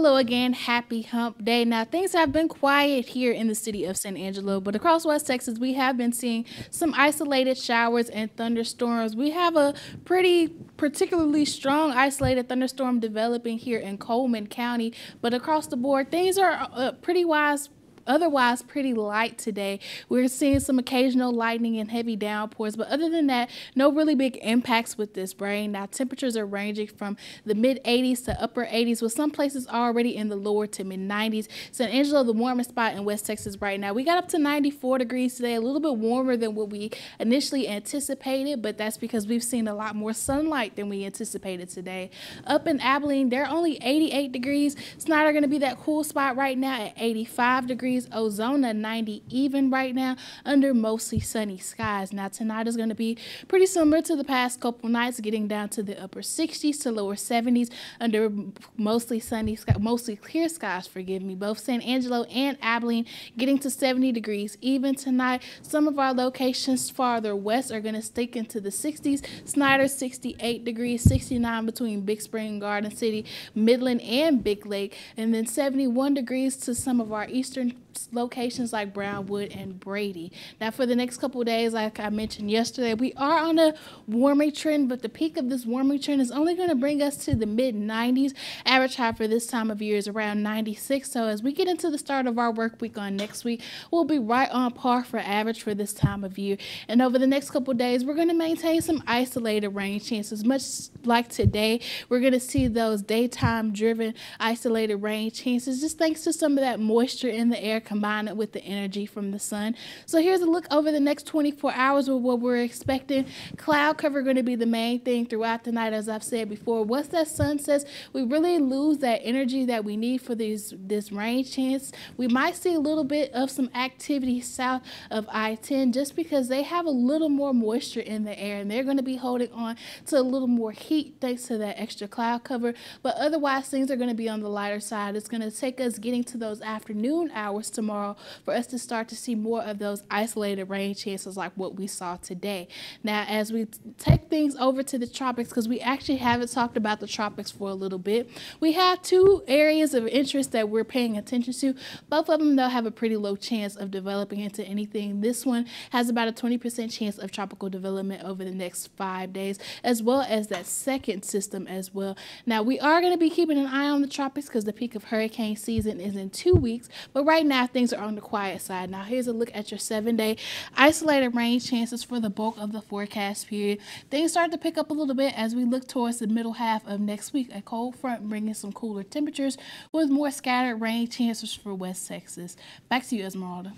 Hello again, happy hump day. Now, things have been quiet here in the city of San Angelo, but across West Texas, we have been seeing some isolated showers and thunderstorms. We have a pretty particularly strong isolated thunderstorm developing here in Coleman County, but across the board, things are pretty wise. Otherwise, pretty light today. We're seeing some occasional lightning and heavy downpours, but other than that, no really big impacts with this rain. Now, temperatures are ranging from the mid 80s to upper 80s, with some places already in the lower to mid 90s. San Angelo, the warmest spot in West Texas right now. We got up to 94 degrees today, a little bit warmer than what we initially anticipated, but that's because we've seen a lot more sunlight than we anticipated today. Up in Abilene, they're only 88 degrees. Snyder going to be that cool spot right now at 85 degrees. Ozona 90 even right now under mostly sunny skies. Now tonight is going to be pretty similar to the past couple nights, getting down to the upper 60s to lower 70s under mostly sunny sky, mostly clear skies, forgive me. Both San Angelo and Abilene getting to 70 degrees even tonight. Some of our locations farther west are going to stick into the 60s. Snyder 68 degrees, 69 between Big Spring, Garden City, Midland, and Big Lake, and then 71 degrees to some of our eastern locations like Brownwood and Brady. Now for the next couple of days, like I mentioned yesterday, we are on a warming trend, but the peak of this warming trend is only going to bring us to the mid 90s. Average high for this time of year is around 96. So as we get into the start of our work week on next week, we'll be right on par for average for this time of year. And over the next couple of days, we're going to maintain some isolated rain chances. Much like today, we're going to see those daytime driven isolated rain chances, just thanks to some of that moisture in the air combine it with the energy from the sun. So here's a look over the next 24 hours of what we're expecting. Cloud cover going to be the main thing throughout the night, as I've said before. Once that sun sets, we really lose that energy that we need for this rain chance. We might see a little bit of some activity south of I-10 just because they have a little more moisture in the air and they're going to be holding on to a little more heat thanks to that extra cloud cover. But otherwise, things are going to be on the lighter side. It's going to take us getting to those afternoon hours tomorrow for us to start to see more of those isolated rain chances like what we saw today. Now, as we take things over to the tropics, because we actually haven't talked about the tropics for a little bit, we have two areas of interest that we're paying attention to. Both of them, they'll have a pretty low chance of developing into anything. This one has about a 20% chance of tropical development over the next 5 days, as well as that second system as well. Now, we are going to be keeping an eye on the tropics because the peak of hurricane season is in 2 weeks, but right now things are on the quiet side. Now here's a look at your 7-day isolated rain chances for the bulk of the forecast period. Things start to pick up a little bit as we look towards the middle half of next week. A cold front bringing some cooler temperatures with more scattered rain chances for West Texas. Back to you, Esmeralda.